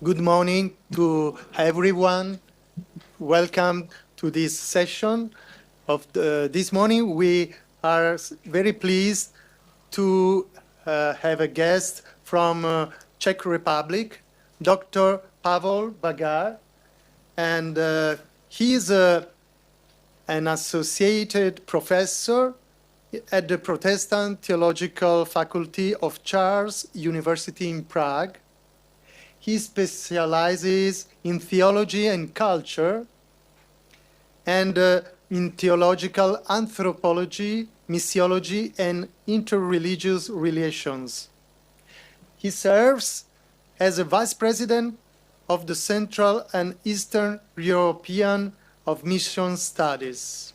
Good morning to everyone. Welcome to this session of this morning. We are very pleased to have a guest from Czech Republic, Dr. Pavol Bargár, and he is an associated professor at the Protestant Theological Faculty of Charles University in Prague. He specializes in theology and culture and in theological anthropology, missiology, and interreligious relations. He serves as a vice president of the Central and Eastern European of Mission Studies.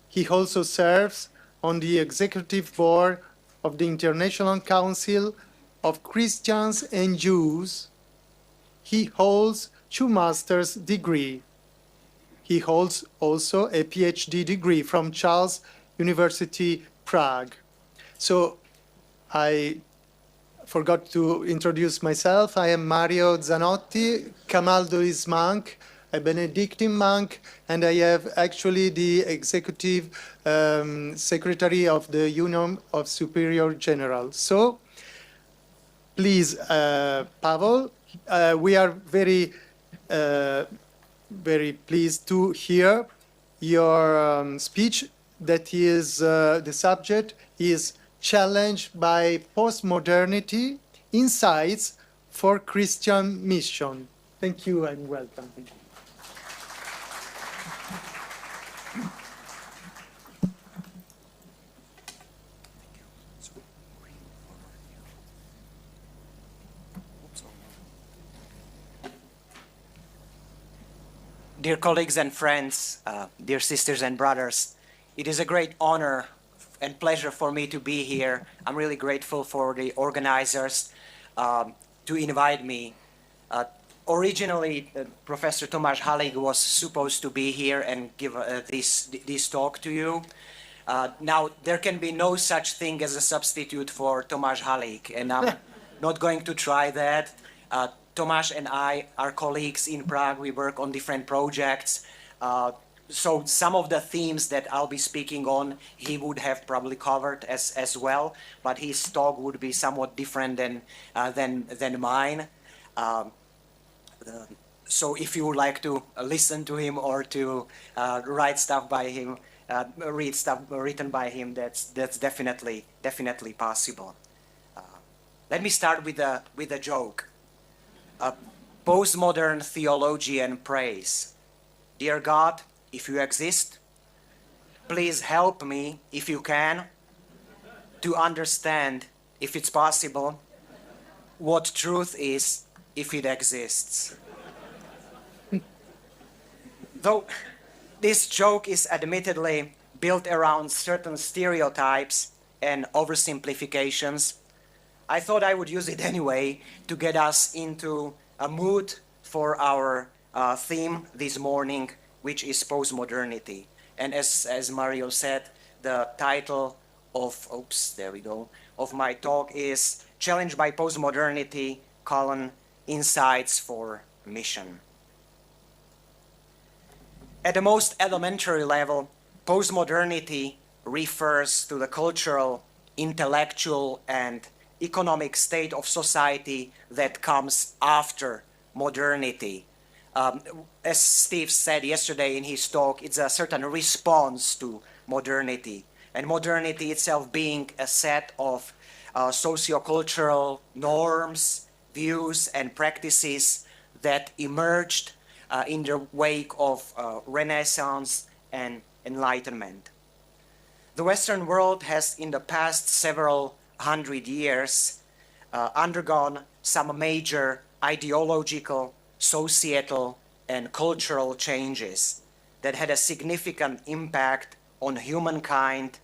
He also serves on the executive board of the International Council of Christians and Jews. He holds 2 master's degrees. He holds also a PhD degree from Charles University, Prague. So I forgot to introduce myself. I am Mario Zanotti, Camaldolese monk, a Benedictine monk, and I have actually the executive secretary of the Union of Superior Generals. So please, Pavol, we are very pleased to hear your speech. That is, the subject is challenged by postmodernity, insights for Christian mission. Thank you and welcome. Dear colleagues and friends, dear sisters and brothers, it is a great honor and pleasure for me to be here. I'm really grateful for the organizers to invite me. Originally, Professor Tomáš Halík was supposed to be here and give this talk to you. Now, there can be no such thing as a substitute for Tomáš Halík, and I'm not going to try that. Tomáš and I are colleagues in Prague. We work on different projects. So some of the themes that I'll be speaking on, he would have probably covered as well, but his talk would be somewhat different than mine. So if you would like to listen to him or to write stuff by him, read stuff written by him, that's definitely possible. Let me start with a joke. Postmodern theologian prays. Dear God, if you exist, please help me, if you can, to understand, if it's possible, what truth is, if it exists. Though this joke is admittedly built around certain stereotypes and oversimplifications, I thought I would use it anyway to get us into a mood for our theme this morning, which is postmodernity. And as Mario said, the title of, of my talk is Challenged by Postmodernity, Insights for Mission. At the most elementary level, postmodernity refers to the cultural, intellectual, and economic state of society that comes after modernity. As Steve said yesterday in his talk, it's a certain response to modernity, and modernity itself being a set of sociocultural norms, views, and practices that emerged in the wake of Renaissance and Enlightenment. The Western world has, in the past several 100 years, undergone some major ideological, societal, and cultural changes that had a significant impact on humankind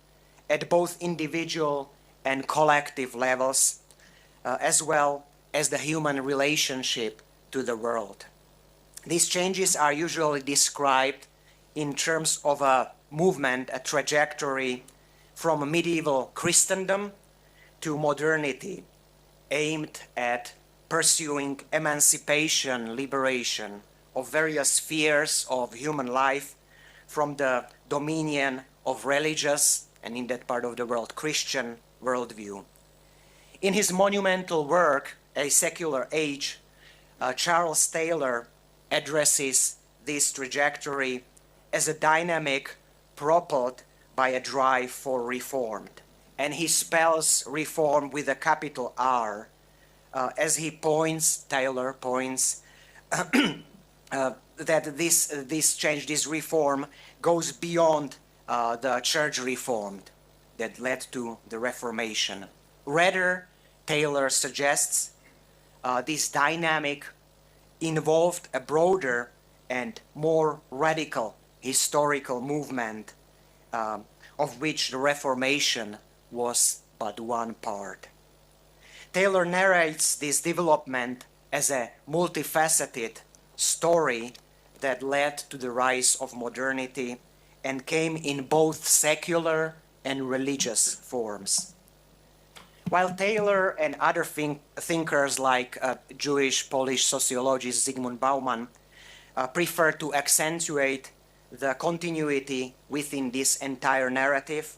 at both individual and collective levels, as well as the human relationship to the world. These changes are usually described in terms of a movement, a trajectory from medieval Christendom to modernity, aimed at pursuing emancipation, liberation of various spheres of human life from the dominion of religious, and in that part of the world, Christian worldview. In his monumental work, A Secular Age, Charles Taylor addresses this trajectory as a dynamic propelled by a drive for reform. And he spells reform with a capital R, as he points, Taylor points, that this change, this reform, goes beyond the church reform that led to the Reformation. Rather, Taylor suggests this dynamic involved a broader and more radical historical movement, of which the Reformation was but one part. Taylor narrates this development as a multifaceted story that led to the rise of modernity and came in both secular and religious forms. While Taylor and other thinkers like Jewish Polish sociologist Zygmunt Bauman prefer to accentuate the continuity within this entire narrative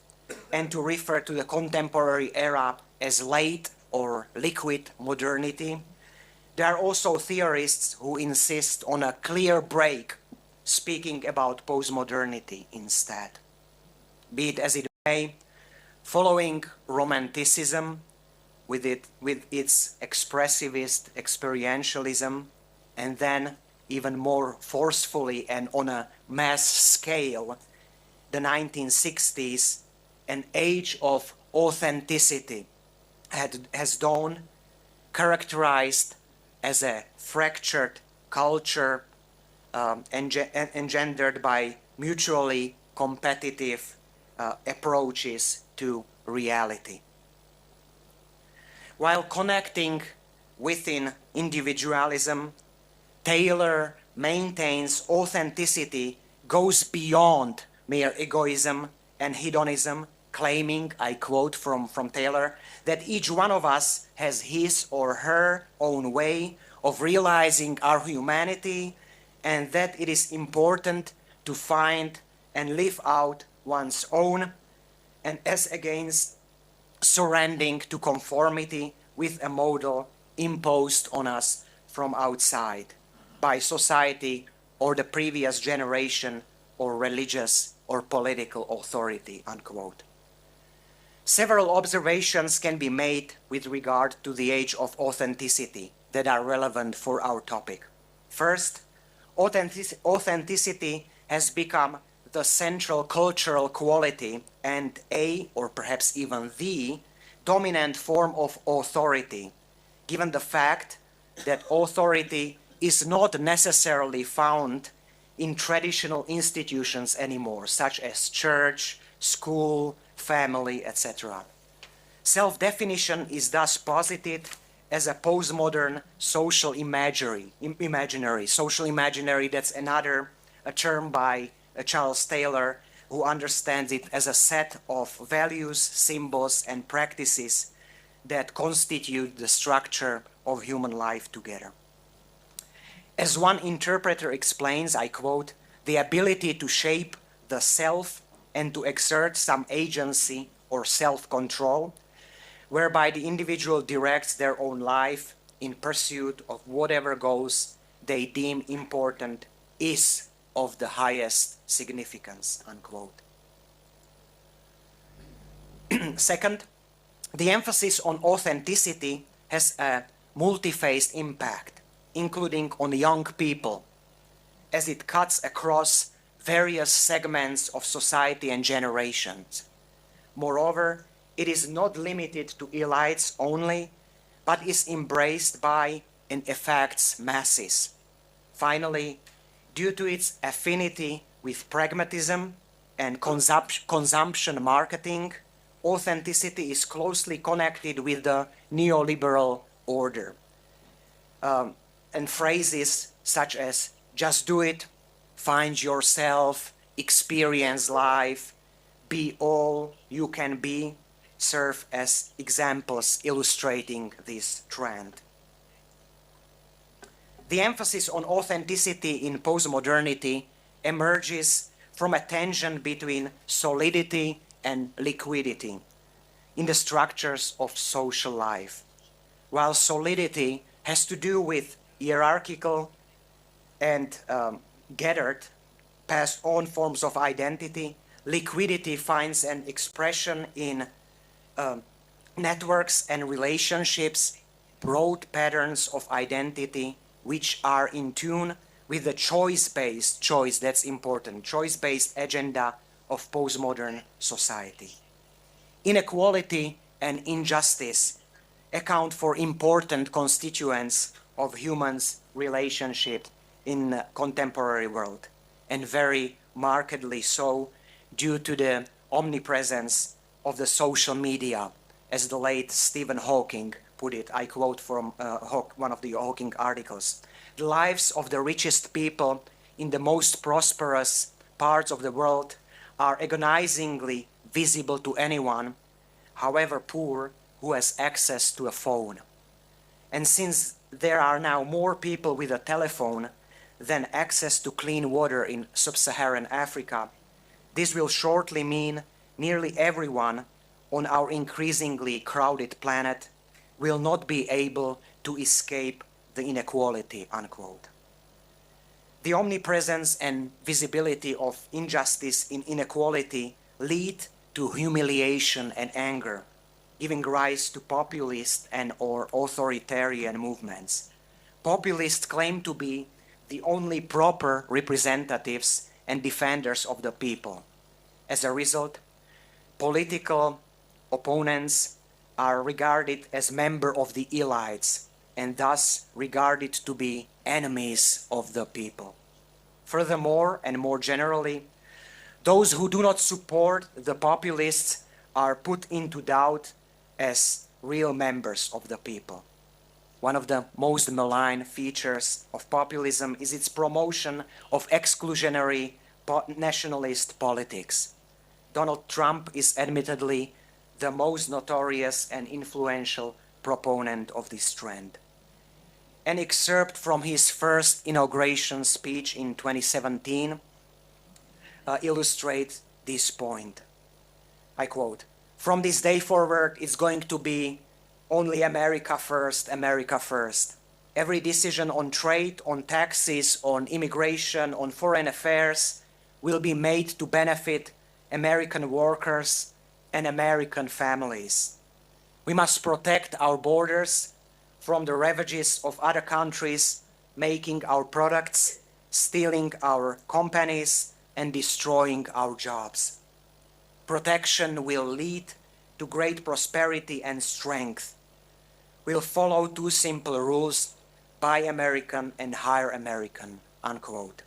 and to refer to the contemporary era as late or liquid modernity, there are also theorists who insist on a clear break, speaking about postmodernity instead. Be it as it may, following Romanticism with its expressivist experientialism, and then even more forcefully and on a mass scale, the 1960s, an age of authenticity has dawned, characterized as a fractured culture engendered by mutually competitive approaches to reality. While connecting within individualism, Taylor maintains authenticity goes beyond mere egoism and hedonism, claiming, I quote from Taylor, that each one of us has his or her own way of realizing our humanity, and that it is important to find and live out one's own, and as against surrendering to conformity with a model imposed on us from outside by society or the previous generation or religious or political authority, unquote. Several observations can be made with regard to the age of authenticity that are relevant for our topic. First, authenticity has become the central cultural quality and or perhaps even the dominant form of authority, given the fact that authority is not necessarily found in traditional institutions anymore, such as church, school, family, etc. Self-definition is thus posited as a postmodern social imaginary. Social imaginary, that's another term by Charles Taylor, who understands it as a set of values, symbols, and practices that constitute the structure of human life together. As one interpreter explains, I quote, "The ability to shape the self and to exert some agency or self-control, whereby the individual directs their own life in pursuit of whatever goals they deem important, is of the highest significance," unquote. Second, the emphasis on authenticity has a multi-phased impact, including on young people, as it cuts across various segments of society and generations. Moreover, it is not limited to elites only, but is embraced by and affects masses. Finally, due to its affinity with pragmatism and consumption marketing, authenticity is closely connected with the neoliberal order. And phrases such as "just do it," "find yourself," "experience life," "be all you can be," serve as examples illustrating this trend. The emphasis on authenticity in postmodernity emerges from a tension between solidity and liquidity in the structures of social life. While solidity has to do with hierarchical and gathered, passed on forms of identity, liquidity finds an expression in networks and relationships, broad patterns of identity, which are in tune with the choice, that's important, choice-based agenda of postmodern society. Inequality and injustice account for important constituents of humans' relationship in the contemporary world, and very markedly so due to the omnipresence of the social media, as the late Stephen Hawking put it. I quote from one of the Hawking articles. The lives of the richest people in the most prosperous parts of the world are agonizingly visible to anyone, however poor, who has access to a phone. And since there are now more people with a telephone than access to clean water in sub-Saharan Africa, this will shortly mean nearly everyone on our increasingly crowded planet will not be able to escape the inequality, unquote. The omnipresence and visibility of injustice in inequality lead to humiliation and anger, giving rise to populist and or authoritarian movements. Populists claim to be the only proper representatives and defenders of the people. As a result, political opponents are regarded as members of the elites and thus regarded to be enemies of the people. Furthermore, and more generally, those who do not support the populists are put into doubt as real members of the people. One of the most malign features of populism is its promotion of exclusionary nationalist politics. Donald Trump is admittedly the most notorious and influential proponent of this trend. An excerpt from his first inauguration speech in 2017 illustrates this point. I quote, "From this day forward, it's going to be only America first, America first. Every decision on trade, on taxes, on immigration, on foreign affairs will be made to benefit American workers and American families. We must protect our borders from the ravages of other countries making our products, stealing our companies, and destroying our jobs. Protection will lead to great prosperity and strength. We'll follow two simple rules: buy American and hire American," unquote.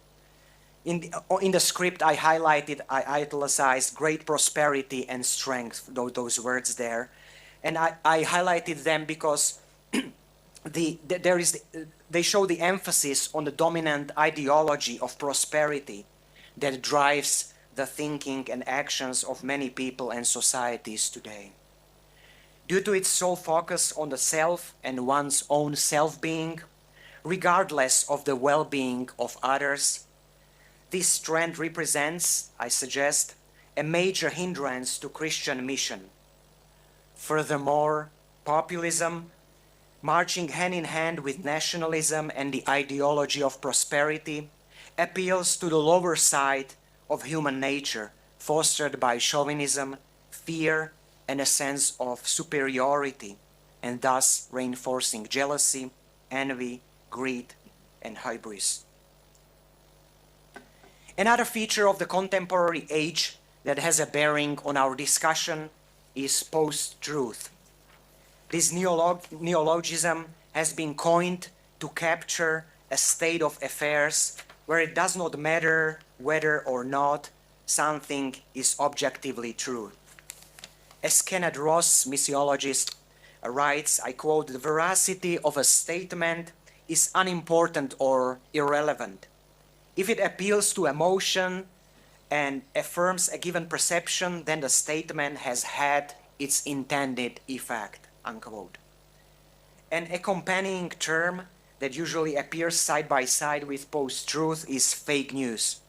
In the script I highlighted, I italicized great prosperity and strength, those words there. And I highlighted them because they show the emphasis on the dominant ideology of prosperity that drives the thinking and actions of many people and societies today. Due to its sole focus on the self and one's own self-being, regardless of the well-being of others, this trend represents, I suggest, a major hindrance to Christian mission. Furthermore, populism, marching hand in hand with nationalism and the ideology of prosperity, appeals to the lower side of human nature, fostered by chauvinism, fear, and a sense of superiority, and thus reinforcing jealousy, envy, greed, and hubris. Another feature of the contemporary age that has a bearing on our discussion is post-truth. This neologism has been coined to capture a state of affairs where it does not matter whether or not something is objectively true. As Kenneth Ross, missiologist, writes, I quote, "The veracity of a statement is unimportant or irrelevant. If it appeals to emotion and affirms a given perception, then the statement has had its intended effect," unquote. An accompanying term that usually appears side by side with post-truth is fake news.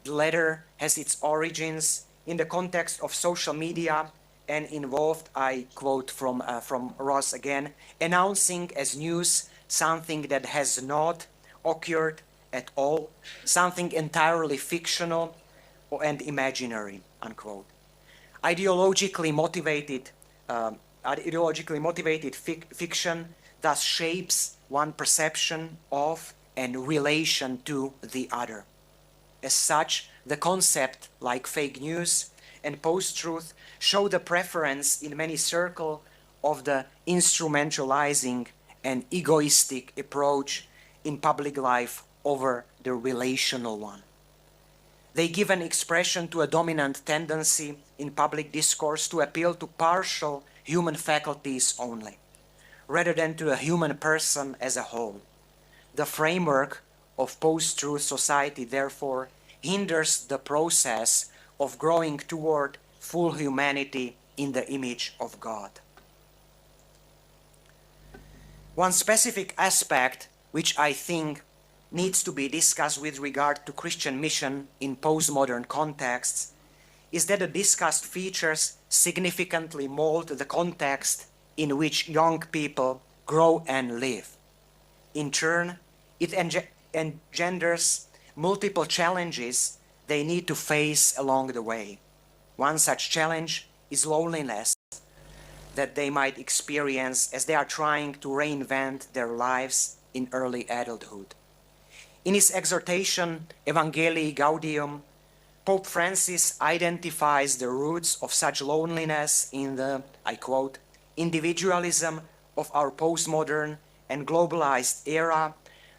The latter has its origins in the context of social media and involved, I quote from Ross again, announcing as news something that has not occurred at all, something entirely fictional and imaginary, unquote. Ideologically motivated fiction thus shapes one perception of and relation to the other. As such, the concept, like fake news and post-truth, show the preference in many circles of the instrumentalizing and egoistic approach in public life over the relational one. They give an expression to a dominant tendency in public discourse to appeal to partial human faculties only, rather than to a human person as a whole. The framework of post-truth society, therefore, hinders the process of growing toward full humanity in the image of God. One specific aspect which I think needs to be discussed with regard to Christian mission in postmodern contexts is that the discussed features significantly mold the context in which young people grow and live. In turn, it engenders multiple challenges they need to face along the way. One such challenge is loneliness that they might experience as they are trying to reinvent their lives in early adulthood. In his exhortation, Evangelii Gaudium, Pope Francis identifies the roots of such loneliness in the, I quote, individualism of our postmodern and globalized era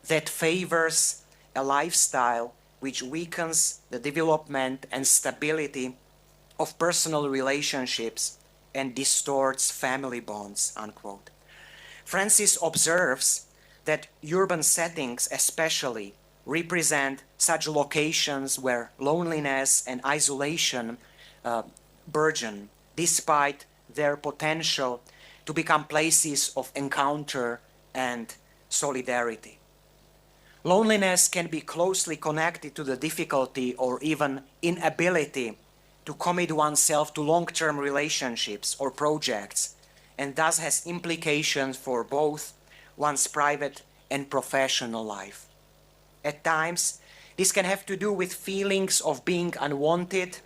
that favors a lifestyle which weakens the development and stability of personal relationships and distorts family bonds, unquote. Francis observes that urban settings especially represent such locations where loneliness and isolation burgeon, despite their potential to become places of encounter and solidarity. Loneliness can be closely connected to the difficulty or even inability to commit oneself to long-term relationships or projects, and thus has implications for both one's private and professional life. At times, this can have to do with feelings of being unwanted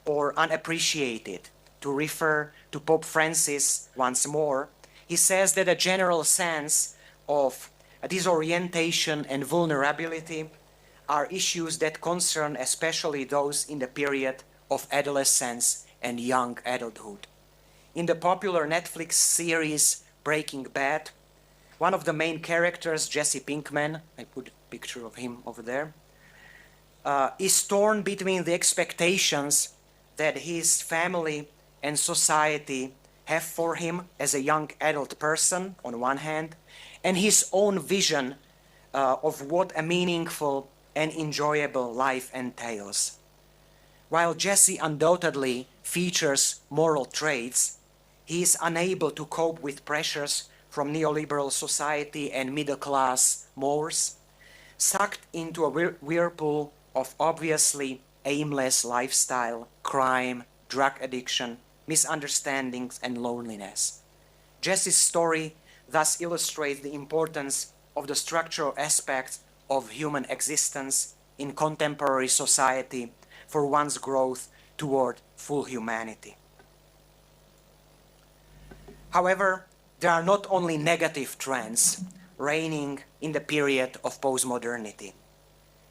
or unappreciated. To refer to Pope Francis once more, he says that a general sense of disorientation and vulnerability are issues that concern especially those in the period of adolescence and young adulthood. In the popular Netflix series Breaking Bad, one of the main characters, Jesse Pinkman, I put a picture of him over there, is torn between the expectations that his family and society have for him as a young adult person, on one hand, and his own vision of what a meaningful and enjoyable life entails. While Jesse undoubtedly features moral traits, he is unable to cope with pressures from neoliberal society and middle-class mores, sucked into a whirlpool of obviously aimless lifestyle, crime, drug addiction, misunderstandings, and loneliness. Jesse's story thus illustrates the importance of the structural aspects of human existence in contemporary society for one's growth toward full humanity. However, there are not only negative trends reigning in the period of postmodernity.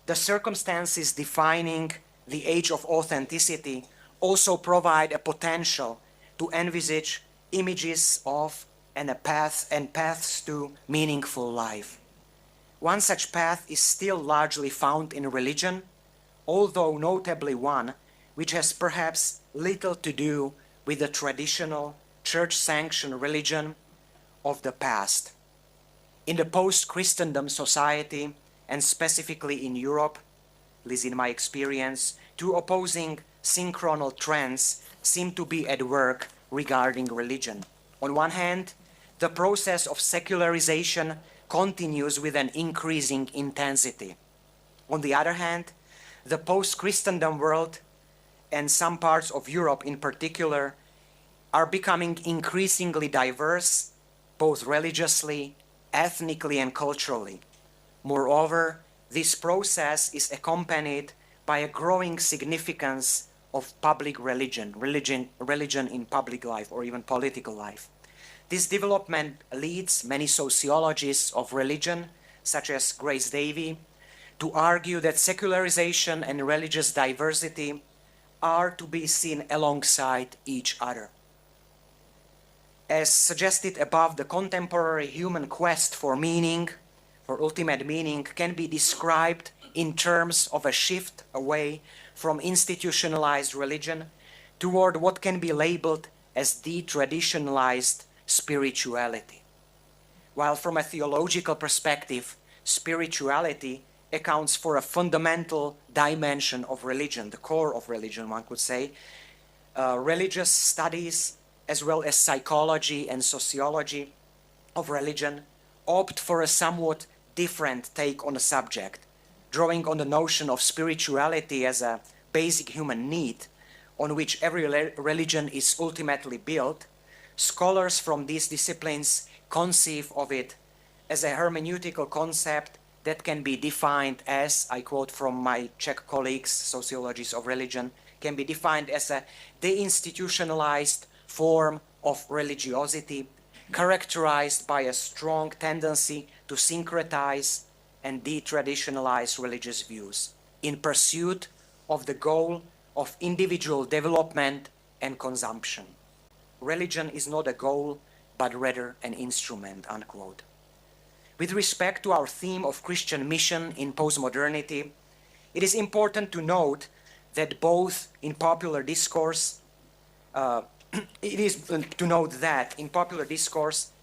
The circumstances defining the age of authenticity also provide a potential to envisage images of and paths to meaningful life. One such path is still largely found in religion, although notably one which has perhaps little to do with the traditional church-sanctioned religion of the past. In the post-Christendom society, and specifically in Europe, at least in my experience, two opposing synchronal trends seem to be at work regarding religion. On one hand, the process of secularization continues with an increasing intensity. On the other hand, the post-Christendom world, and some parts of Europe in particular, are becoming increasingly diverse, both religiously, ethnically, and culturally. Moreover, this process is accompanied by a growing significance of public religion in public life or even political life. This development leads many sociologists of religion, such as Grace Davy, to argue that secularization and religious diversity are to be seen alongside each other. As suggested above, the contemporary human quest for meaning, for ultimate meaning, can be described in terms of a shift away from institutionalized religion toward what can be labeled as detraditionalized spirituality. While from a theological perspective, spirituality accounts for a fundamental dimension of religion, the core of religion, one could say, religious studies as well as psychology and sociology of religion opt for a somewhat different take on the subject, drawing on the notion of spirituality as a basic human need on which every religion is ultimately built. Scholars from these disciplines conceive of it as a hermeneutical concept that can be defined as, I quote from my Czech colleagues, sociologists of religion, can be defined as a deinstitutionalized form of religiosity characterized by a strong tendency to syncretize and detraditionalize religious views in pursuit of the goal of individual development and consumption. Religion is not a goal, but rather an instrument, unquote. With respect to our theme of Christian mission in postmodernity, it is important to note that both in popular discourse,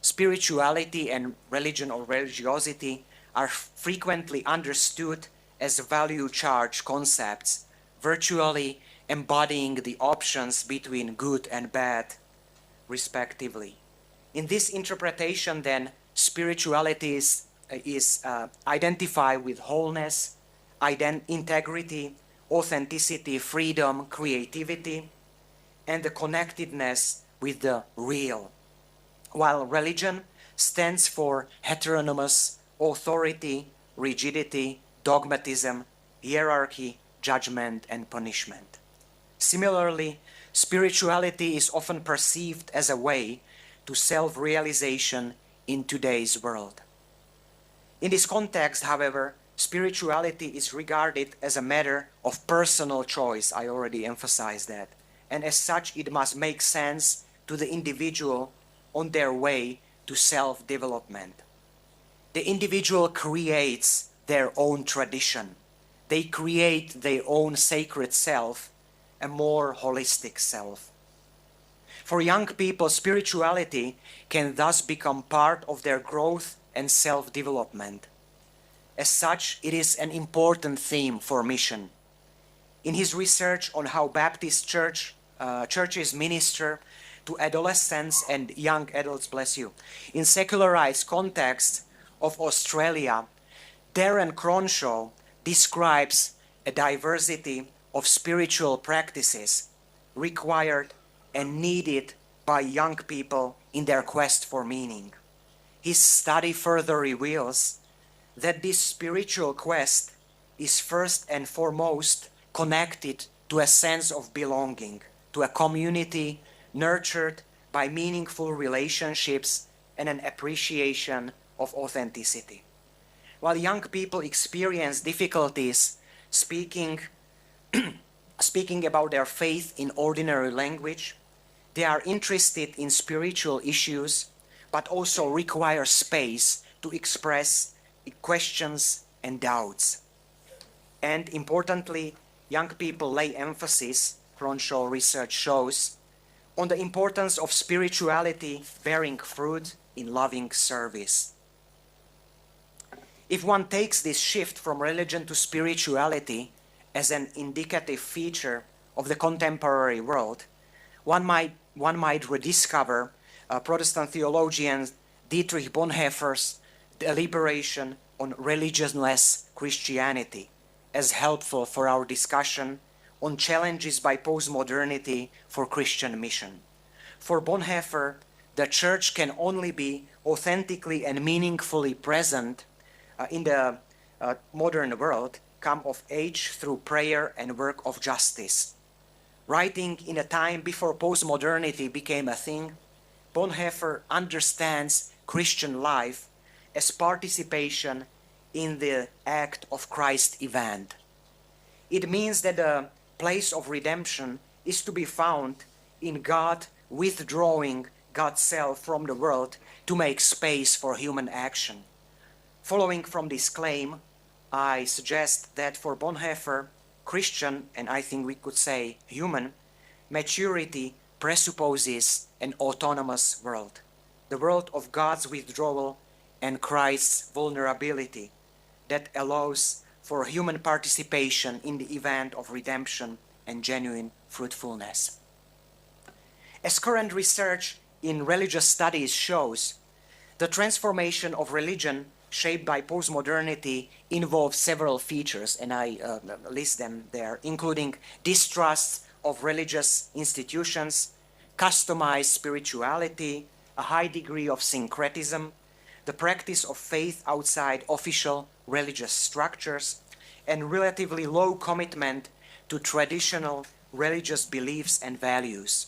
spirituality and religion or religiosity are frequently understood as value-charged concepts, virtually embodying the options between good and bad, respectively. In this interpretation, then, spirituality is identified with wholeness, integrity, authenticity, freedom, creativity, and the connectedness with the real, while religion stands for heteronomous authority, rigidity, dogmatism, hierarchy, judgment, and punishment. Similarly, spirituality is often perceived as a way to self-realization in today's world. In this context, however, spirituality is regarded as a matter of personal choice. I already emphasized that. And as such, it must make sense to the individual on their way to self-development. The individual creates their own tradition. They create their own sacred self, a more holistic self. For young people, spirituality can thus become part of their growth and self-development. As such, it is an important theme for mission. In his research on how Baptist churches minister to adolescents and young adults, in secularized context of Australia, Darren Cronshaw describes a diversity of spiritual practices required and needed by young people in their quest for meaning. His study further reveals that this spiritual quest is first and foremost connected to a sense of belonging, to a community nurtured by meaningful relationships and an appreciation of authenticity. While young people experience difficulties speaking about their faith in ordinary language, they are interested in spiritual issues, but also require space to express questions and doubts. And importantly, young people lay emphasis, Cronshaw research shows, on the importance of spirituality bearing fruit in loving service. If one takes this shift from religion to spirituality as an indicative feature of the contemporary world, one might rediscover Protestant theologian Dietrich Bonhoeffer's deliberation on religionless Christianity as helpful for our discussion on challenges by postmodernity for Christian mission. For Bonhoeffer, the Church can only be authentically and meaningfully present in the modern world, come of age through prayer and work of justice. Writing in a time before postmodernity became a thing, Bonhoeffer understands Christian life as participation in the act of Christ event. It means that the place of redemption is to be found in God withdrawing God's self from the world to make space for human action. Following from this claim, I suggest that for Bonhoeffer, Christian, and I think we could say human, maturity presupposes an autonomous world, the world of God's withdrawal and Christ's vulnerability that allows for human participation in the event of redemption and genuine fruitfulness. As current research in religious studies shows, the transformation of religion shaped by postmodernity involves several features, and I list them there, including distrust of religious institutions, customized spirituality, a high degree of syncretism, the practice of faith outside official religious structures, and relatively low commitment to traditional religious beliefs and values.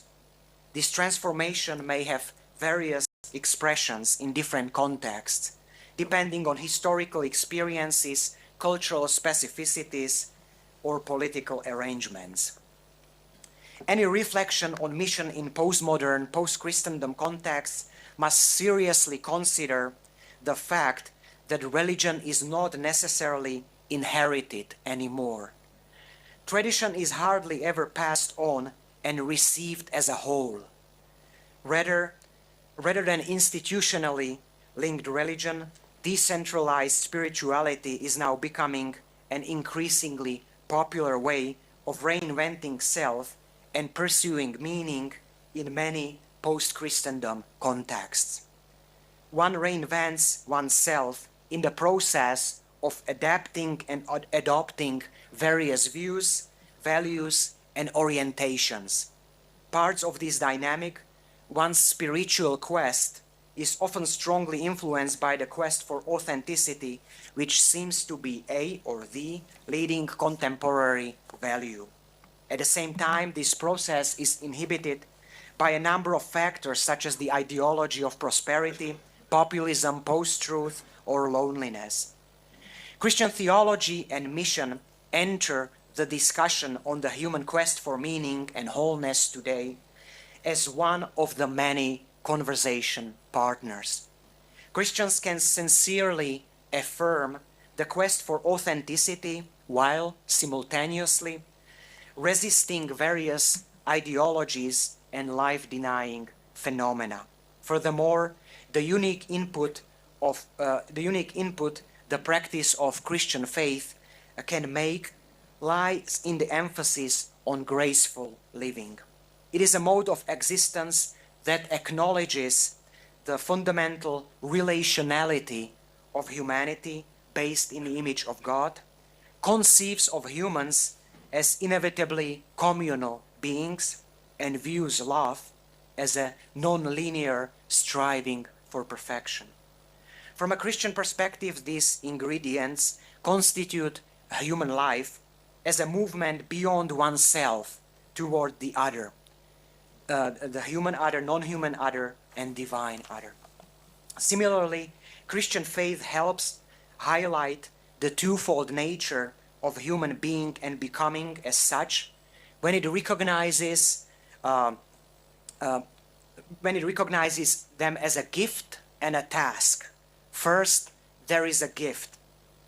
This transformation may have various expressions in different contexts, depending on historical experiences, cultural specificities, or political arrangements. Any reflection on mission in postmodern, post-Christendom contexts must seriously consider the fact that religion is not necessarily inherited anymore. Tradition is hardly ever passed on and received as a whole. Rather than institutionally linked religion, decentralized spirituality is now becoming an increasingly popular way of reinventing self and pursuing meaning in many post-Christendom contexts. One reinvents oneself in the process of adapting and adopting various views, values, and orientations. Parts of this dynamic, one's spiritual quest, is often strongly influenced by the quest for authenticity, which seems to be a or the leading contemporary value. At the same time, this process is inhibited by a number of factors such as the ideology of prosperity, populism, post-truth, or loneliness. Christian theology and mission enter the discussion on the human quest for meaning and wholeness today as one of the many conversation partners. Christians can sincerely affirm the quest for authenticity while simultaneously resisting various ideologies and life-denying phenomena. Furthermore, the unique input the practice of Christian faith can make lies in the emphasis on graceful living. It is a mode of existence that acknowledges the fundamental relationality of humanity based in the image of God, conceives of humans as inevitably communal beings, and views love as a non-linear striving for perfection. From a Christian perspective, these ingredients constitute a human life as a movement beyond oneself toward the other, the human other, non-human other, and divine other. Similarly, Christian faith helps highlight the twofold nature of human being and becoming as such when it recognizes them as a gift and a task. First, there is a gift,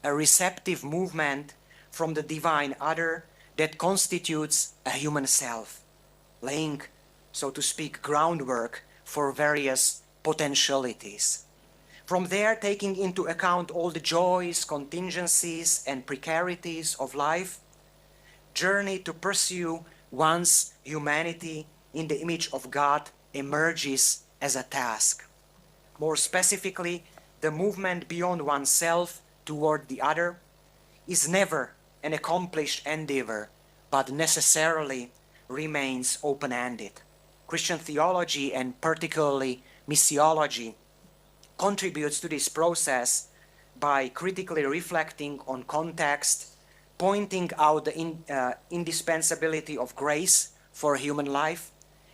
a receptive movement from the divine other that constitutes a human self, laying, so to speak, groundwork for various potentialities. From there, taking into account all the joys, contingencies, and precarities of life, journey to pursue one's humanity in the image of God emerges as a task. More specifically, the movement beyond oneself toward the other, is never an accomplished endeavor, but necessarily remains open-ended. Christian theology, and particularly missiology, contributes to this process by critically reflecting on context, pointing out the indispensability of grace for human life,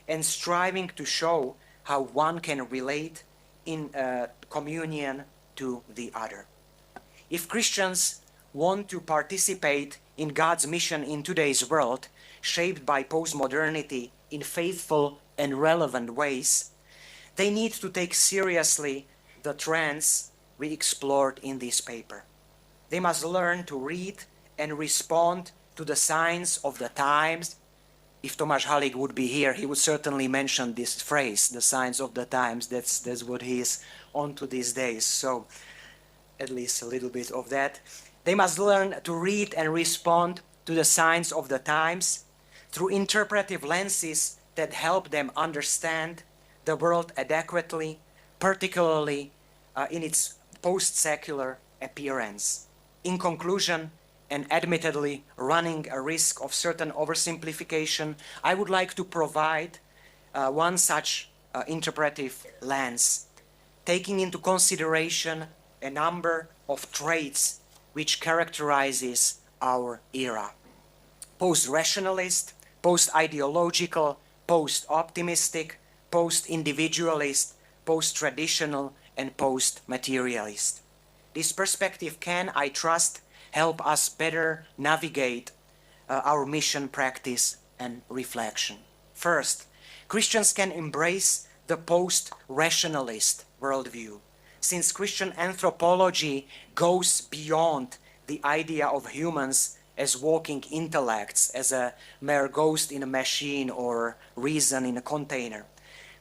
and striving to show how one can relate in communion to the other. If Christians want to participate in God's mission in today's world, shaped by postmodernity in faithful and relevant ways, they need to take seriously the trends we explored in this paper. They must learn to read and respond to the signs of the times. If Tomáš Halík would be here, he would certainly mention this phrase, the signs of the times. That's what he is on to these days. So at least a little bit of that. They must learn to read and respond to the signs of the times through interpretive lenses that help them understand the world adequately, particularly in its post-secular appearance. In conclusion, and admittedly running a risk of certain oversimplification, I would like to provide one such interpretive lens, taking into consideration a number of traits which characterizes our era. Post-rationalist, post-ideological, post-optimistic, post-individualist, post-traditional, and post-materialist. This perspective can, I trust, help us better navigate our mission, practice, and reflection. First, Christians can embrace the post-rationalist worldview, since Christian anthropology goes beyond the idea of humans as walking intellects, as a mere ghost in a machine or reason in a container.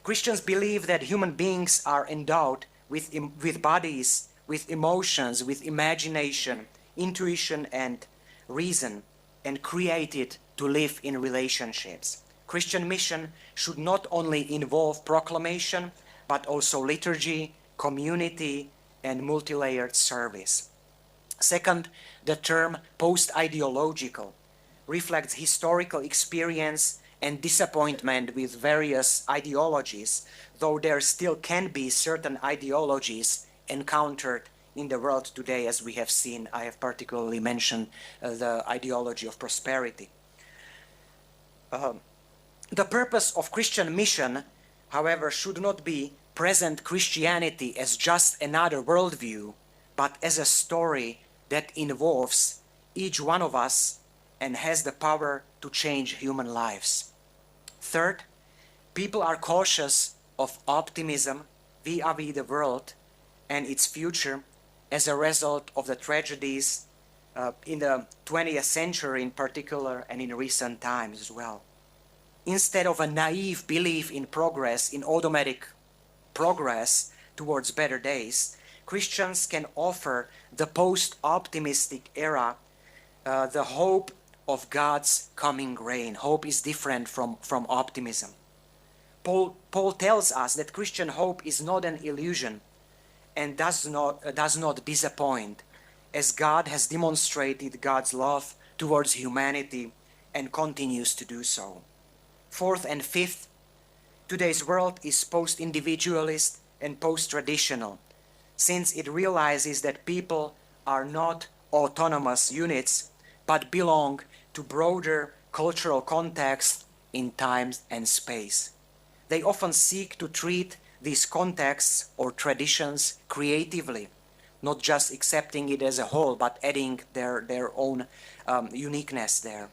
Christians believe that human beings are endowed with bodies, with emotions, with imagination, intuition, and reason, and created to live in relationships. Christian mission should not only involve proclamation, but also liturgy, community, and multi-layered service. Second, the term post-ideological reflects historical experience and disappointment with various ideologies, though there still can be certain ideologies encountered in the world today, as we have seen. I have particularly mentioned the ideology of prosperity. The purpose of Christian mission, however, should not be present Christianity as just another worldview, but as a story that involves each one of us and has the power to change human lives. Third, people are cautious of optimism vis-à-vis the world and its future as a result of the tragedies in the 20th century in particular, and in recent times as well. Instead of a naive belief in progress, in automatic progress towards better days, Christians can offer the post-optimistic era the hope of God's coming reign. Hope is different from optimism. Paul tells us that Christian hope is not an illusion and does not disappoint, as God has demonstrated God's love towards humanity and continues to do so. Fourth and fifth, today's world is post-individualist and post-traditional, since it realizes that people are not autonomous units, but belong to broader cultural contexts in time and space. They often seek to treat these contexts or traditions creatively, not just accepting it as a whole, but adding their own uniqueness there.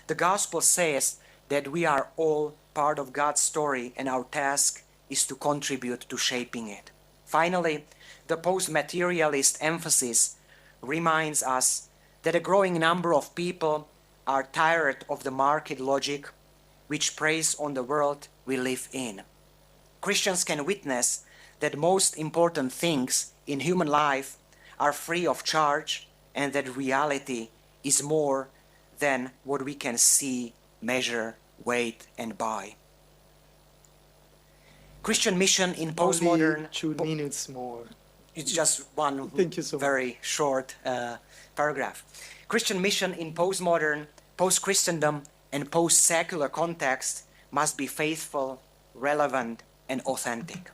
The gospel says that we are all part of God's story, and our task is to contribute to shaping it. Finally, the post-materialist emphasis reminds us that a growing number of people are tired of the market logic which preys on the world we live in. Christians can witness that most important things in human life are free of charge, and that reality is more than what we can see, measure, wait, and buy. Christian mission in postmodern... Only 2 minutes more. It's just one Thank you so much. very short paragraph. Christian mission in postmodern, post-Christendom, and post-secular context must be faithful, relevant, and authentic.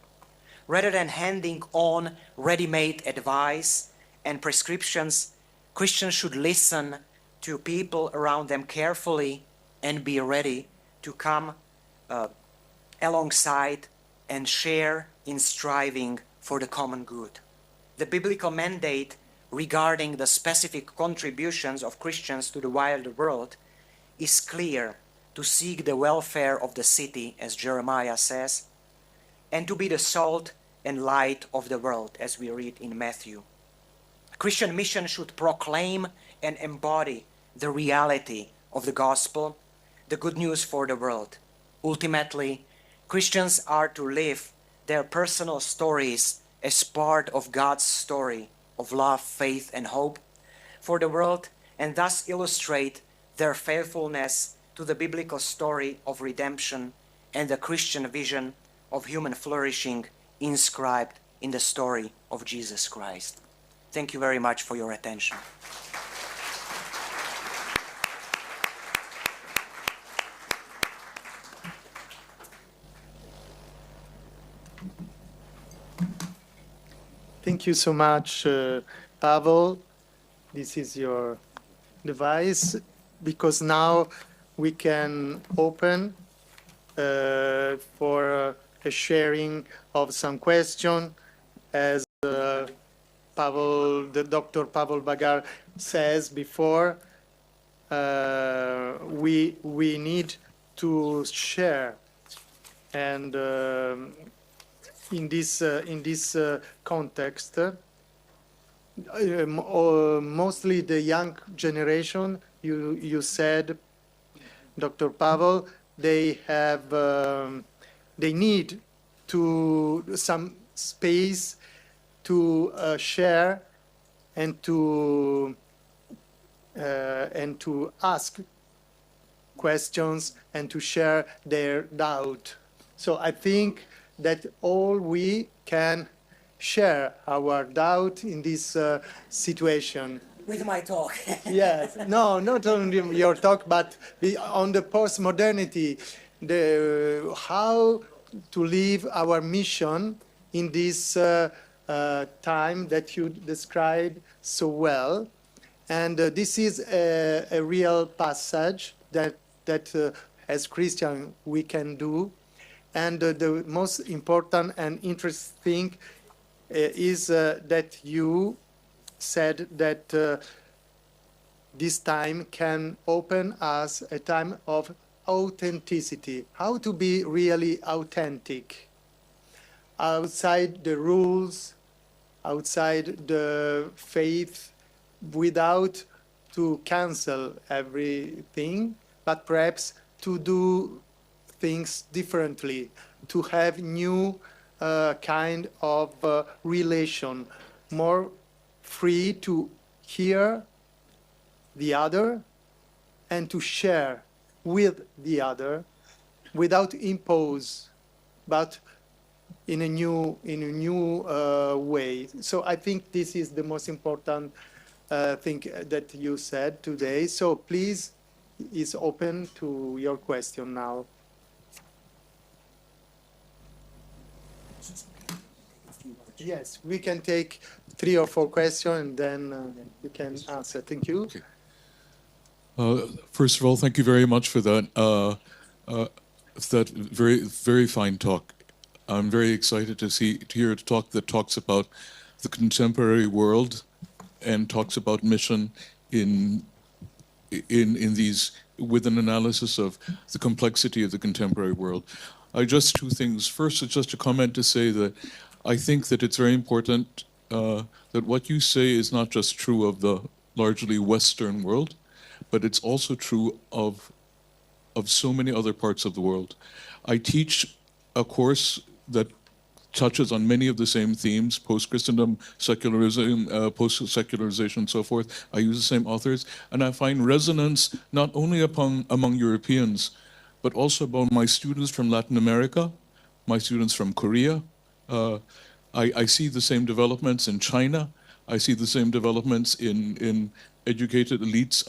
Rather than handing on ready-made advice and prescriptions, Christians should listen to people around them carefully and be ready to come alongside and share in striving for the common good. The biblical mandate regarding the specific contributions of Christians to the wider world is clear: to seek the welfare of the city, as Jeremiah says, and to be the salt and light of the world, as we read in Matthew. Christian mission should proclaim and embody the reality of the gospel, the good news for the world. Ultimately, Christians are to live their personal stories as part of God's story of love, faith, and hope for the world, and thus illustrate their faithfulness to the biblical story of redemption and the Christian vision of human flourishing inscribed in the story of Jesus Christ. Thank you very much for your attention. Thank you so much, Pavol. This is your device, because now we can open for a sharing of some question. As Dr. Pavol Bargár says before, we need to share, and in this context, mostly the young generation, you said, Dr. Pavol, they need to some space to share and to ask questions and to share their doubt. So I think that all we can share our doubt in this situation. With my talk. Yes, no, not only your talk, but on the postmodernity, how to live our mission in this time that you described so well. And this is a real passage that as Christian we can do. And the most important and interesting is that you said that this time can open us a time of authenticity. How to be really authentic, outside the rules, outside the faith, without to cancel everything, but perhaps to do things differently, to have new kind of relation, more free to hear the other and to share with the other without impose, but in a new way. So I think this is the most important thing that you said today. So please, is open to your question now. Yes, we can take 3 or 4 questions, and then you can answer. Thank you. Okay. First of all, thank you very much for that very fine talk. I'm very excited to hear a talk that talks about the contemporary world and talks about mission in these, with an analysis of the complexity of the contemporary world. Just 2 things. First, it's just a comment to say that I think that it's very important that what you say is not just true of the largely Western world, but it's also true of so many other parts of the world. I teach a course that touches on many of the same themes: post-Christendom, secularism, post-secularization, and so forth. I use the same authors, and I find resonance not only among Europeans, but also among my students from Latin America, my students from Korea. I see the same developments in China. I see the same developments in educated elites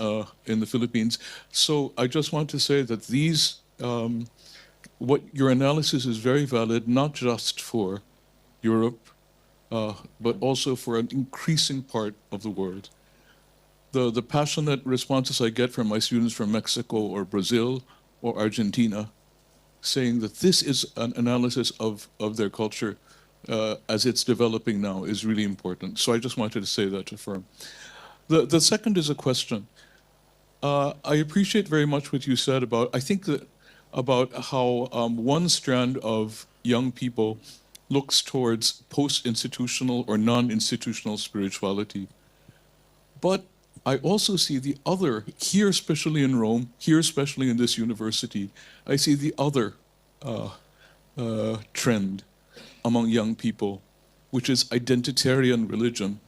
in the Philippines. So I just want to say that these, what your analysis is very valid, not just for Europe, but also for an increasing part of the world. The passionate responses I get from my students from Mexico or Brazil or Argentina saying that this is an analysis of their culture as it's developing now is really important. So I just wanted to say that to affirm. The second is a question. I appreciate very much what you said about, I think that about how one strand of young people looks towards post-institutional or non-institutional spirituality. But I also see the other, here especially in Rome, here especially in this university, I see the other trend among young people, which is identitarian religion.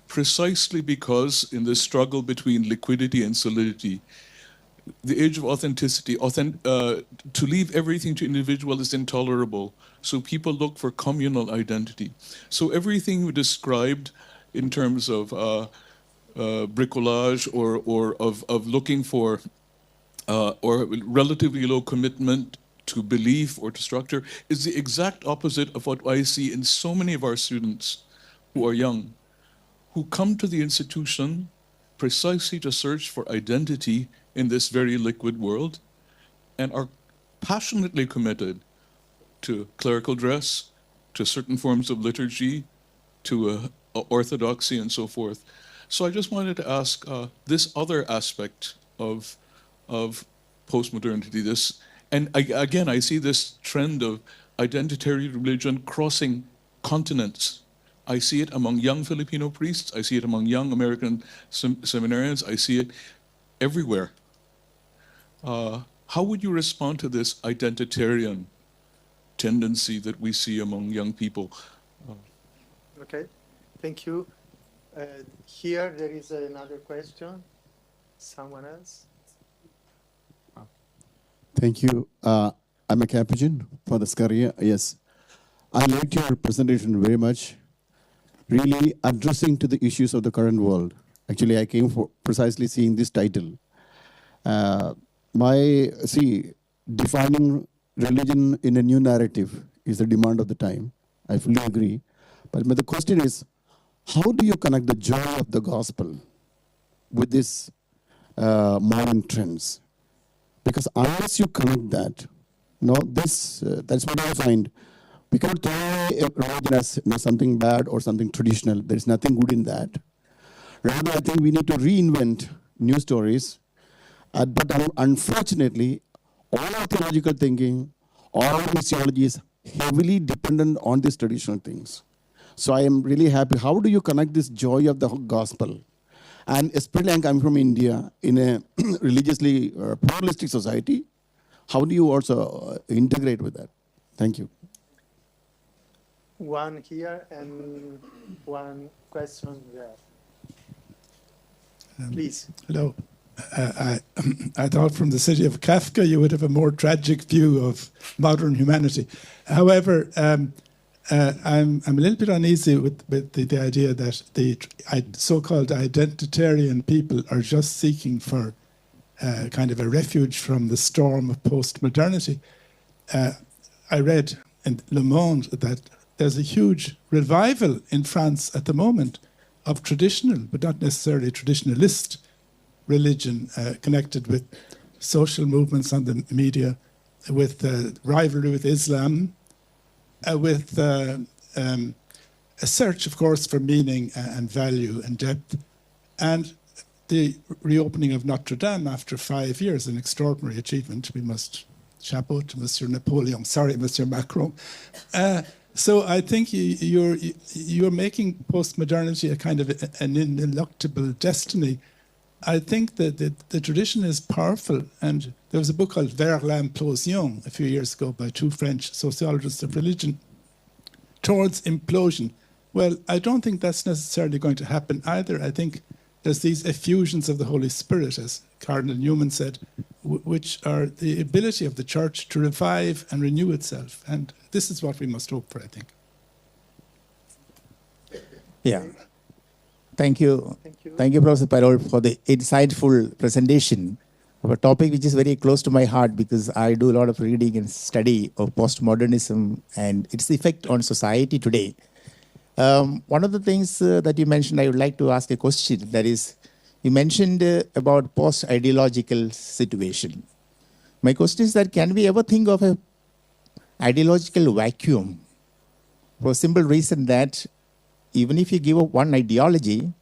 Precisely because in this struggle between liquidity and solidity, the age of authenticity, to leave everything to individual is intolerable. So people look for communal identity. So everything you described in terms of bricolage or of looking for or relatively low commitment to belief or to structure is the exact opposite of what I see in so many of our students who are young, who come to the institution precisely to search for identity in this very liquid world and are passionately committed to clerical dress, to certain forms of liturgy, to orthodoxy and so forth. So I just wanted to ask this other aspect of postmodernity, and again, I see this trend of identitarian religion crossing continents. I see it among young Filipino priests. I see it among young American seminarians. I see it everywhere. How would you respond to this identitarian tendency that we see among young people? Okay, thank you. Here there is another question. Someone else? Thank you. I'm a Capuchin for the Scaria. Yes, I liked your presentation very much. Really addressing to the issues of the current world. Actually, I came for precisely seeing this title. Defining religion in a new narrative is the demand of the time. I fully agree. But the question is, how do you connect the joy of the gospel with this modern trends? Because unless you connect that, that's what I find. We cannot throw away religion as something bad or something traditional. There is nothing good in that. Rather, I think we need to reinvent new stories. But unfortunately, all our theological thinking, all our missiology is heavily dependent on these traditional things. So I am really happy. How do you connect this joy of the gospel? And especially I'm coming from India in a religiously pluralistic society. How do you also integrate with that? Thank you. One here and one question there. Please. Hello. I thought from the city of Kafka you would have a more tragic view of modern humanity. However, I'm a little bit uneasy with the idea that the so-called identitarian people are just seeking for kind of a refuge from the storm of postmodernity. I read in Le Monde that there's a huge revival in France at the moment of traditional, but not necessarily traditionalist religion connected with social movements on the media, with rivalry with Islam, with a search, of course, for meaning and value and depth, and the reopening of Notre Dame after 5 years, an extraordinary achievement. We must chapeau to Monsieur Napoleon. Sorry, Monsieur Macron. So I think you're making postmodernity a kind of an ineluctable destiny. I think that the tradition is powerful, and there was a book called Vers l'implosion a few years ago by two French sociologists of religion, towards implosion. Well, I don't think that's necessarily going to happen either. I think there's these effusions of the Holy Spirit, as Cardinal Newman said, which are the ability of the church to revive and renew itself. And this is what we must hope for, I think. Yeah. Thank you. Thank you. Thank you, Professor Pavol, for the insightful presentation of a topic which is very close to my heart because I do a lot of reading and study of postmodernism and its effect on society today. One of the things that you mentioned, I would like to ask a question. That is, you mentioned about post-ideological situation. My question is that can we ever think of a ideological vacuum for a simple reason that even if you give up one ideology,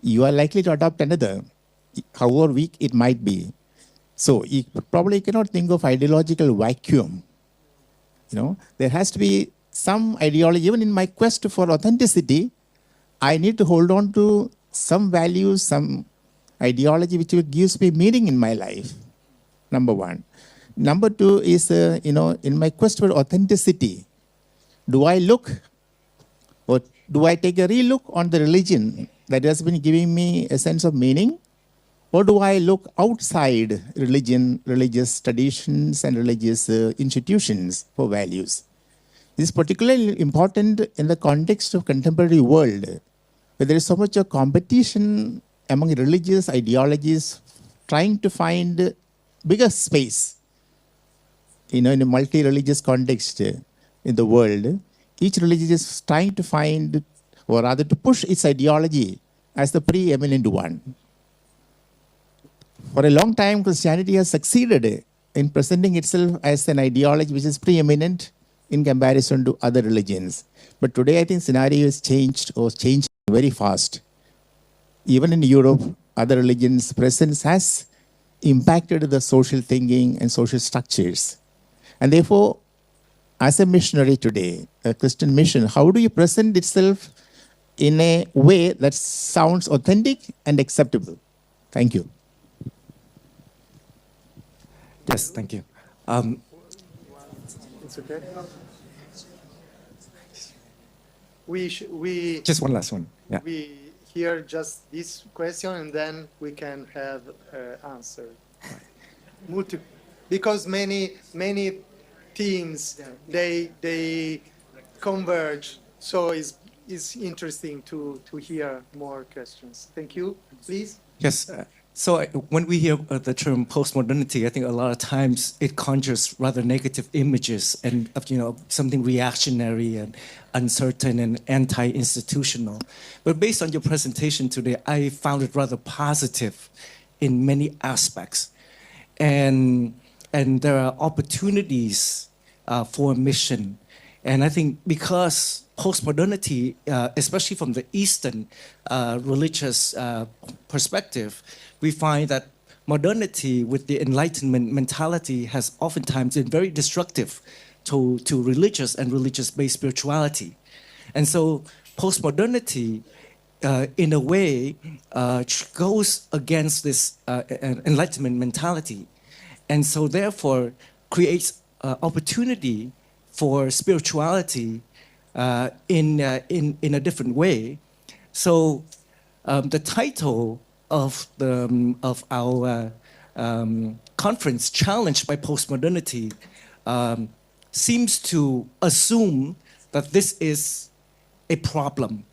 you are likely to adopt another, however weak it might be. So you probably cannot think of ideological vacuum. There has to be some ideology. Even in my quest for authenticity, I need to hold on to some values, some ideology which gives me meaning in my life. Number one. Number two is, in my quest for authenticity, do I look or do I take a relook on the religion that has been giving me a sense of meaning? Or do I look outside religion, religious traditions, and religious institutions for values? This is particularly important in the context of contemporary world, where there is so much of competition among religious ideologies trying to find bigger space. In a multi-religious context in the world, each religion is trying to find, or rather to push its ideology as the preeminent one. For a long time, Christianity has succeeded in presenting itself as an ideology which is preeminent in comparison to other religions. But today, I think scenario has changed or changed very fast. Even in Europe, other religions' presence has impacted the social thinking and social structures. And therefore, as a missionary today, a Christian mission, how do you present itself in a way that sounds authentic and acceptable? Thank you. Yes, thank you. It's okay. We Just one last one. Yeah. we hear just this question and then we can have answer. Because many themes they converge, so it's interesting to hear more questions. Thank you. Please. Yes. So when we hear the term postmodernity, I think a lot of times it conjures rather negative images and something reactionary and uncertain and anti-institutional. But based on your presentation today, I found it rather positive in many aspects, and there are opportunities for a mission. And I think because postmodernity, especially from the Eastern religious perspective, we find that modernity with the Enlightenment mentality has oftentimes been very destructive to religious and religious-based spirituality. And so postmodernity, in a way, goes against this Enlightenment mentality. And so therefore creates opportunity for spirituality in a different way. So the title of our conference, Challenged by Postmodernity, seems to assume that this is a problem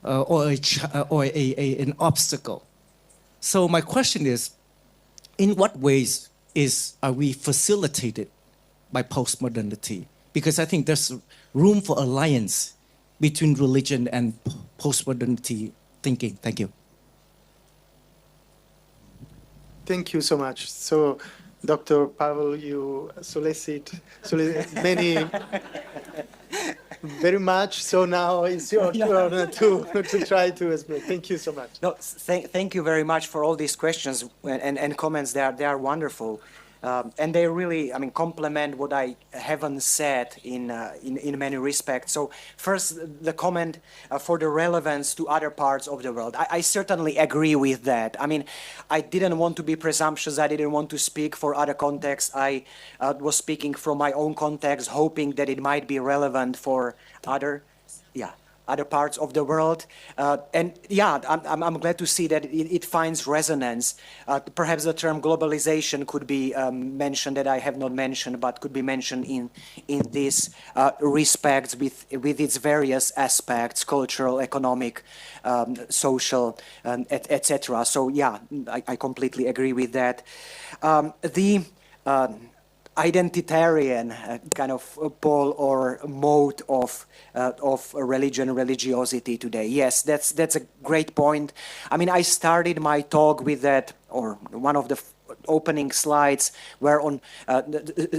or an obstacle. So my question is, in what ways are we facilitated by postmodernity? Because I think there's room for alliance between religion and postmodernity thinking. Thank you. Thank you so much. So, Dr. Pavol, you solicit many very much. So now it's your turn to try to explain. Thank you so much. No, thank you very much for all these questions and comments. They are wonderful. And they really, complement what I haven't said in many respects. So first, the comment for the relevance to other parts of the world. I certainly agree with that. I didn't want to be presumptuous. I didn't want to speak for other contexts. I was speaking from my own context, hoping that it might be relevant for other. Yeah. other parts of the world. And yeah, I'm glad to see that it finds resonance. Perhaps the term globalization could be mentioned that I have not mentioned, but could be mentioned in these respects with its various aspects, cultural, economic, social, etc. So yeah, I completely agree with that. Identitarian kind of pole or mode of religion, religiosity today. Yes, that's a great point. I mean, I started my talk with that, or one of the opening slides were on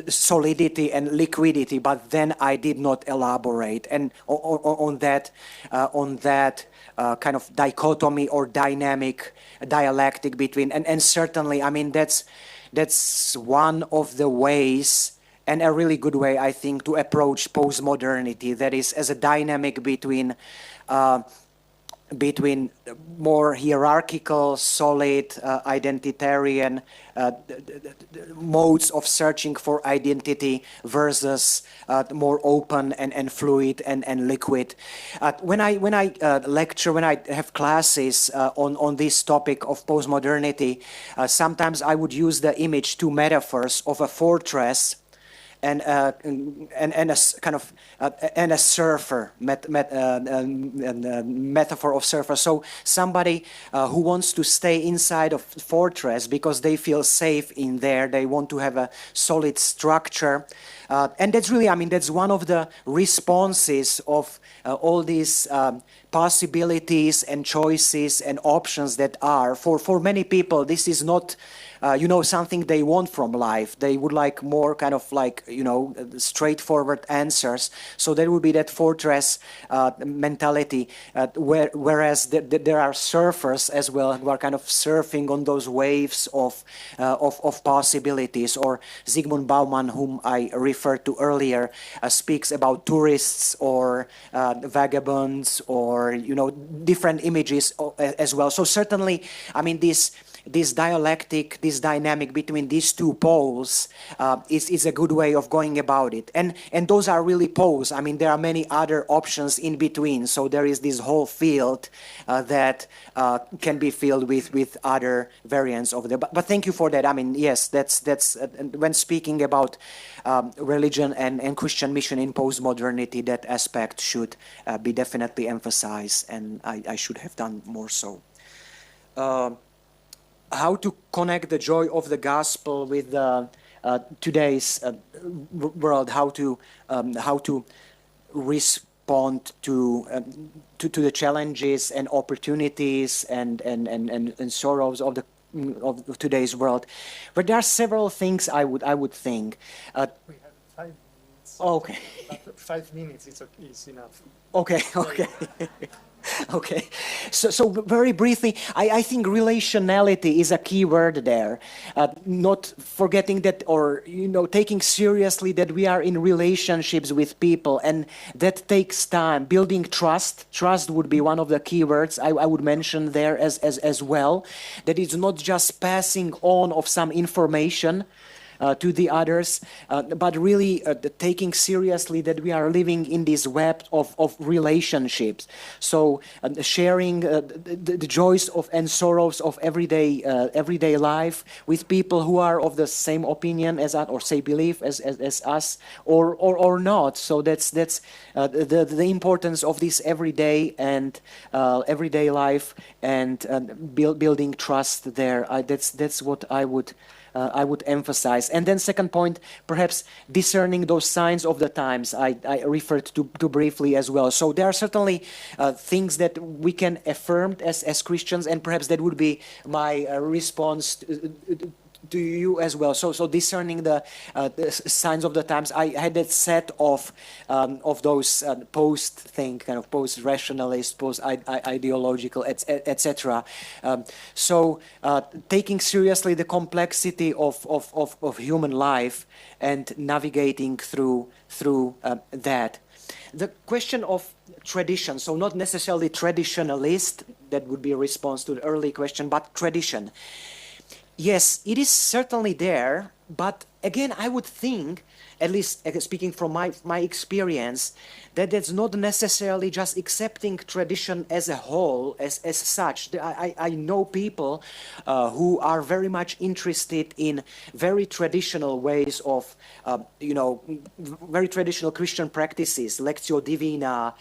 solidity and liquidity, but then I did not elaborate and on that kind of dichotomy or dynamic dialectic between, and certainly, I mean, that's one of the ways, and a really good way, I think, to approach postmodernity. That is, as a dynamic between more hierarchical, solid, identitarian modes of searching for identity versus more open and fluid and liquid. When I lecture, when I have classes on this topic of postmodernity, sometimes I would use the image, two metaphors of a fortress and a kind of and a surfer, metaphor of surfer. So somebody who wants to stay inside of fortress because they feel safe in there, they want to have a solid structure, and that's really, I mean, that's one of the responses of all these possibilities and choices and options that are for many people. This is not something they want from life. They would like more kind of like, straightforward answers. So there would be that fortress mentality, whereas there are surfers as well who are kind of surfing on those waves of possibilities. Or Zygmunt Bauman, whom I referred to earlier, speaks about tourists or vagabonds or, different images as well. So certainly, I mean, this dialectic, this dynamic between these two poles is a good way of going about it. And those are really poles. I mean, there are many other options in between. So there is this whole field that can be filled with other variants of the. But thank you for that. I mean, yes, that's when speaking about religion and Christian mission in postmodernity, that aspect should be definitely emphasized, and I should have done more so. How to connect the joy of the gospel with today's world? How to respond to the challenges and opportunities and sorrows of today's world? But there are several things I would think. We have 5 minutes. Okay. 5 minutes is enough. Okay. Okay, so very briefly, I think relationality is a key word there. Not forgetting that, or taking seriously that we are in relationships with people, and that takes time. Building trust would be one of the key words I would mention there as well. That it's not just passing on of some information to the others, but really taking seriously that we are living in this web of relationships. So sharing the joys and sorrows of everyday life with people who are of the same opinion as us, or say belief as us, or not. So that's the importance of this everyday and everyday life and building trust there. That's what I would emphasize. And then second point, perhaps discerning those signs of the times I referred to briefly as well. So there are certainly things that we can affirm as Christians, and perhaps that would be my response to you as well. So discerning the signs of the times. I had that set of those post-rationalist, post-ideological, etc. So taking seriously the complexity of human life and navigating through that. The question of tradition, so not necessarily traditionalist, that would be a response to the early question, but tradition. Yes, it is certainly there, but again, I would think at least speaking from my experience, that it's not necessarily just accepting tradition as a whole, as such. I know people who are very much interested in very traditional ways of, very traditional Christian practices, Lectio Divina,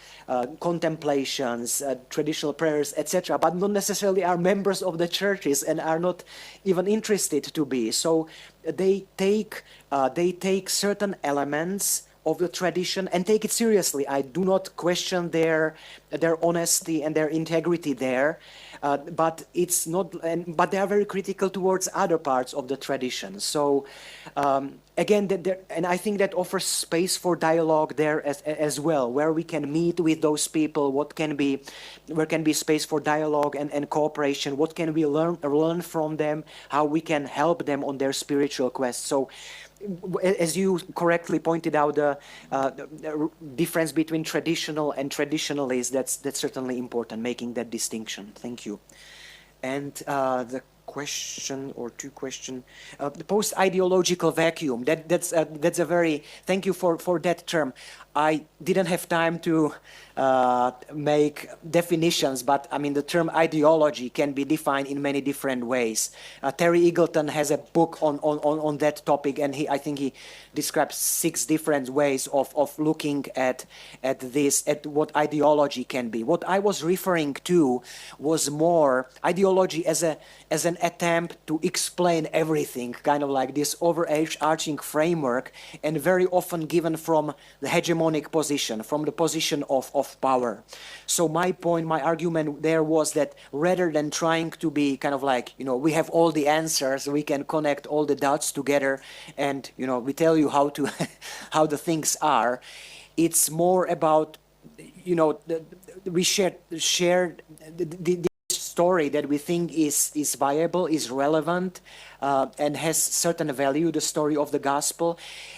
contemplations, traditional prayers, etc., but not necessarily are members of the churches and are not even interested to be. So they take certain elements of the tradition and take it seriously. I do not question their honesty and their integrity there, but it's not. But they are very critical towards other parts of the tradition. So again, and I think that offers space for dialogue there as well, where we can meet with those people. Where can be space for dialogue and cooperation? What can we learn from them? How we can help them on their spiritual quest? So, as you correctly pointed out, the difference between traditional and traditionalist, that's certainly important, making that distinction. Thank you. And the question or two question, the post-ideological vacuum, that's a very, thank you for that term. I didn't have time to make definitions, but I mean the term ideology can be defined in many different ways. Terry Eagleton has a book on that topic, and I think he describes 6 different ways of looking at what ideology can be. What I was referring to was more ideology as an attempt to explain everything, kind of like this overarching framework, and very often given from the hegemonic position, from the position of power. So my point, my argument there was that rather than trying to be kind of like, we have all the answers, we can connect all the dots together, and we tell you how to how the things are, it's more about we share the story that we think is viable, is relevant, and has certain value, the story of the gospel.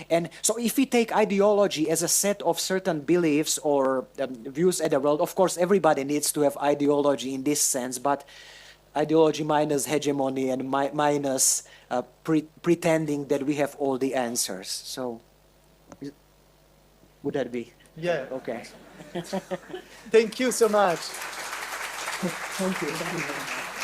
And so if we take ideology as a set of certain beliefs or views at the world, of course everybody needs to have ideology in this sense, but ideology minus hegemony and minus pretending that we have all the answers. So would that be? Yeah. Okay. Thank you so much. Thank you.